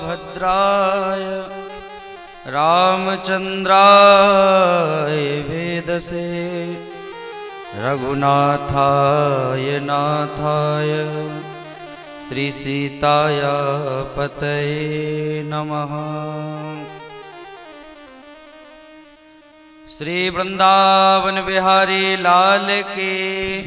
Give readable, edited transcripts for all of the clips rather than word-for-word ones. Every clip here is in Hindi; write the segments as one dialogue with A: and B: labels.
A: भद्राय रामचंद्राय वेदसे रघुनाथाय नाथाय श्री सीताय पतये नमः। श्री वृंदावन बिहारी लाल के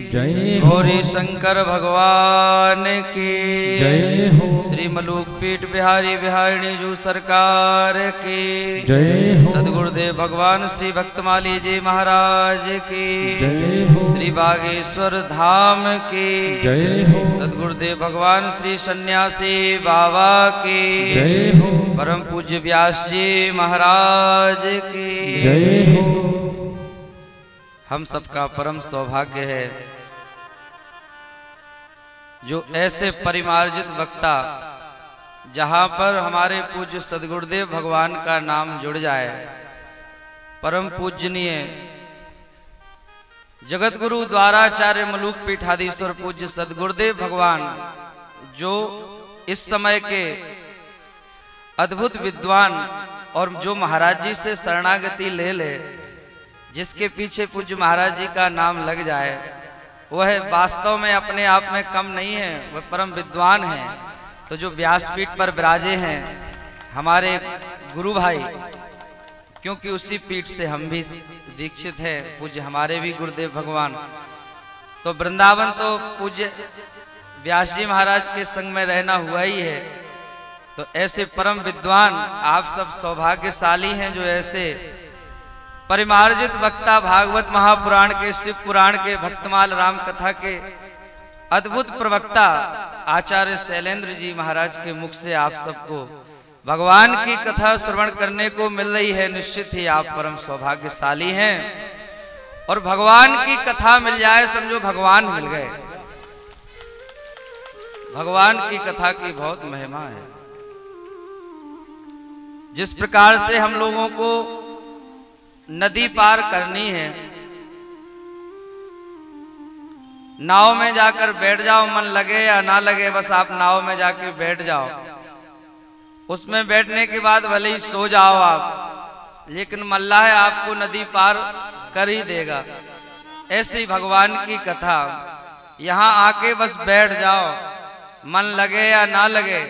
B: जय।
A: गौरी शंकर भगवान के
B: जय हो।
A: श्री मलूक पीठ बिहारी बिहारिणी जू सरकार के
B: जय हो।
A: सदगुरुदेव भगवान श्री भक्तमाली जी महाराज के
B: जय हो।
A: श्री बागेश्वर धाम के
B: जय हो।
A: सदगुरुदेव भगवान श्री सन्यासी बाबा के
B: जय हो।
A: परम पूज्य व्यास जी महाराज के
B: जय हो।
A: हम सबका परम सौभाग्य है जो ऐसे परिमार्जित वक्ता, जहां पर हमारे पूज्य सदगुरुदेव भगवान का नाम जुड़ जाए, परम पूजनीय जगत गुरु द्वाराचार्य मलूक पीठाधीश्वर पूज्य सदगुरुदेव भगवान जो इस समय के अद्भुत विद्वान और जो महाराज जी से शरणागति ले ले, जिसके पीछे पूज्य महाराज जी का नाम लग जाए, वह वास्तव में अपने आप में कम नहीं है, वह परम विद्वान हैं। तो जो व्यासपीठ पर विराजे हैं हमारे गुरु भाई, क्योंकि उसी पीठ से हम भी दीक्षित हैं, पूज्य हमारे भी गुरुदेव भगवान। तो वृंदावन तो पूज्य व्यास जी महाराज के संग में रहना हुआ ही है। तो ऐसे परम विद्वान आप सब सौभाग्यशाली हैं जो ऐसे परिमार्जित वक्ता, भागवत महापुराण के, शिव पुराण के, भक्तमाल राम कथा के अद्भुत प्रवक्ता आचार्य शैलेंद्र जी महाराज के मुख से आप सबको भगवान की कथा श्रवण करने को मिल रही है। निश्चित ही आप परम सौभाग्यशाली हैं और भगवान की कथा मिल जाए समझो भगवान मिल गए। भगवान की कथा की बहुत महिमा है। जिस प्रकार से हम लोगों को नदी पार करनी है, नाव में जाकर बैठ जाओ, मन लगे या ना लगे, बस आप नाव में जाके बैठ जाओ। उसमें बैठने के बाद भले ही सो जाओ आप, लेकिन मल्लाह आपको नदी पार कर ही देगा। ऐसी भगवान की कथा, यहां आके बस बैठ जाओ, मन लगे या ना लगे,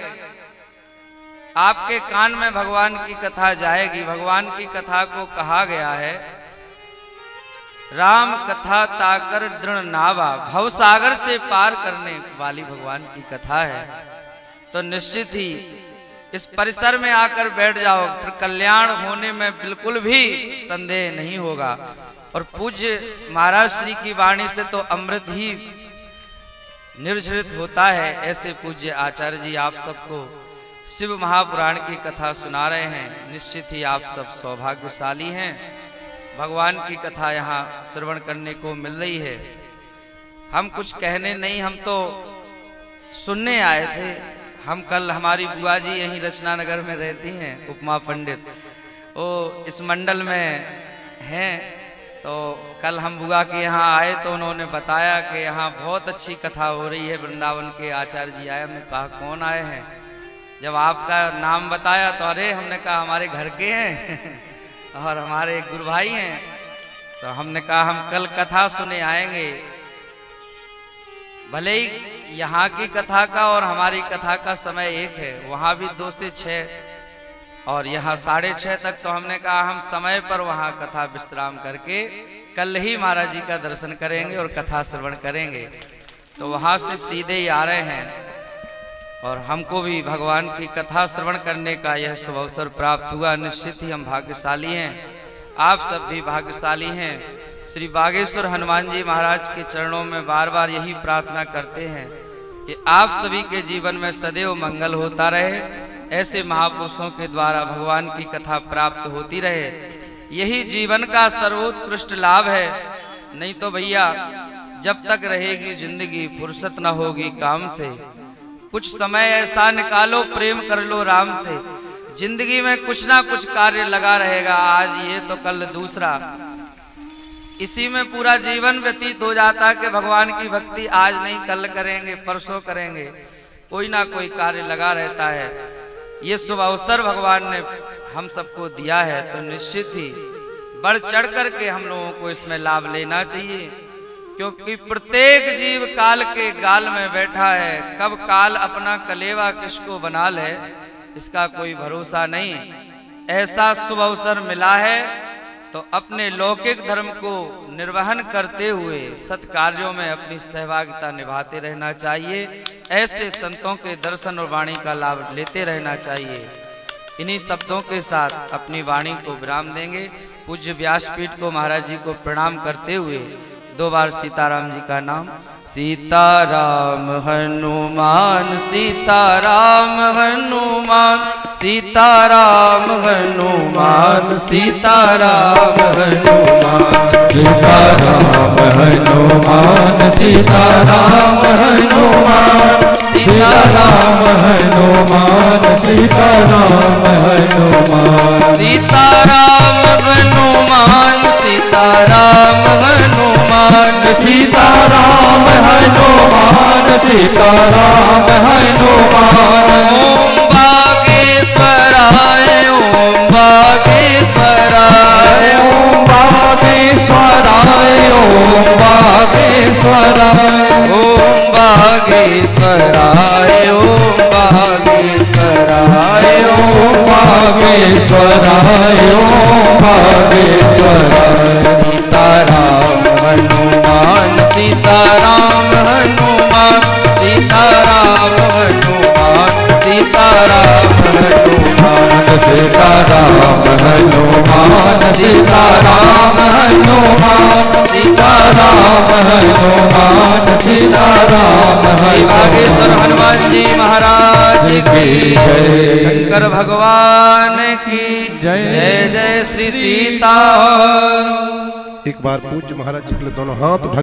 A: आपके कान में भगवान की कथा जाएगी। भगवान की कथा को कहा गया है राम कथा ताकर दृढ़ नावा, भवसागर से पार करने वाली भगवान की कथा है। तो निश्चित ही इस परिसर में आकर बैठ जाओ, फिर कल्याण होने में बिल्कुल भी संदेह नहीं होगा। और पूज्य महाराज श्री की वाणी से तो अमृत ही निर्झरित होता है। ऐसे पूज्य आचार्य जी आप सबको शिव महापुराण की कथा सुना रहे हैं। निश्चित ही आप सब सौभाग्यशाली हैं, भगवान की कथा यहाँ श्रवण करने को मिल रही है। हम कुछ कहने नहीं, हम तो सुनने आए थे। हम कल, हमारी बुआ जी यहीं रचना नगर में रहती हैं, उपमा पंडित, वो इस मंडल में हैं। तो कल हम बुआ के यहाँ आए तो उन्होंने बताया कि यहाँ बहुत अच्छी कथा हो रही है, वृंदावन के आचार्य जी आए। हमने कहा कौन आए हैं? जब आपका नाम बताया तो अरे, हमने कहा हमारे घर के हैं और हमारे गुरु भाई हैं। तो हमने कहा हम कल कथा सुने आएंगे। भले ही यहाँ की कथा का और हमारी कथा का समय एक है, वहाँ भी 2 से 6 और यहाँ 6:30 तक। तो हमने कहा हम समय पर वहाँ कथा विश्राम करके कल ही महाराज जी का दर्शन करेंगे और कथा श्रवण करेंगे। तो वहाँ से सीधे ही आ रहे हैं और हमको भी भगवान की कथा श्रवण करने का यह शुभ अवसर प्राप्त हुआ। निश्चित ही हम भाग्यशाली हैं, आप सब भी भाग्यशाली हैं। श्री बागेश्वर हनुमान जी महाराज के चरणों में बार बार यही प्रार्थना करते हैं कि आप सभी के जीवन में सदैव मंगल होता रहे, ऐसे महापुरुषों के द्वारा भगवान की कथा प्राप्त होती रहे। यही जीवन का सर्वोत्कृष्ट लाभ है। नहीं तो भैया जब तक रहेगी जिंदगी फुर्सत न होगी काम से। कुछ समय ऐसा निकालो, प्रेम कर लो राम से। जिंदगी में कुछ ना कुछ कार्य लगा रहेगा, आज ये तो कल दूसरा। इसी में पूरा जीवन व्यतीत हो जाता है कि भगवान की भक्ति आज नहीं कल करेंगे, परसों करेंगे, कोई ना कोई कार्य लगा रहता है। ये शुभ अवसर भगवान ने हम सबको दिया है, तो निश्चित ही बढ़ चढ़ करके हम लोगों को इसमें लाभ लेना चाहिए, क्योंकि प्रत्येक जीव काल के गाल में बैठा है। कब काल अपना कलेवा किसको बना ले इसका कोई भरोसा नहीं। ऐसा शुभ अवसर मिला है तो अपने लौकिक धर्म को निर्वहन करते हुए सत्कार्यों में अपनी सहभागिता निभाते रहना चाहिए। ऐसे संतों के दर्शन और वाणी का लाभ लेते रहना चाहिए। इन्हीं शब्दों के साथ अपनी वाणी को विराम देंगे। पूज्य व्यासपीठ को महाराज जी को प्रणाम करते हुए 2 बार सीताराम जी का नाम। सीताराम हनुमान सीताराम हनुमान सीताराम हनुमान सीताराम हनुमान
B: सीताराम हनुमान सीताराम हनुमान सीताराम हनुमान सीताराम हनुमान
A: सीताराम हनुमान सीताराम हनुमान
B: सीताराम हनुमान सीताराम हनुमान
A: ओम बागेश्वराय ओम बागेश्वराय
B: ओम बागेश्वराय ओम बागेश्वराय
A: ओम बागेश्वराय ओम बागेश्वराय
B: ओम बागेश्वराय ओम बागेश्वराय
A: सीताराम हनुमान सीताराम हनुमान सीताराम हनुमान सीताराम हनुमान
B: सीताराम हनुमान सीताराम हनुमान सीताराम हनुमान सीताराम
A: बागेश्वर हनुमान जी महाराज की
B: जय।
A: शंकर भगवान की
B: जय।
A: जय जय श्री सीता।
C: एक बार पूज्य महाराज जी के लिए दोनों हाथ उठा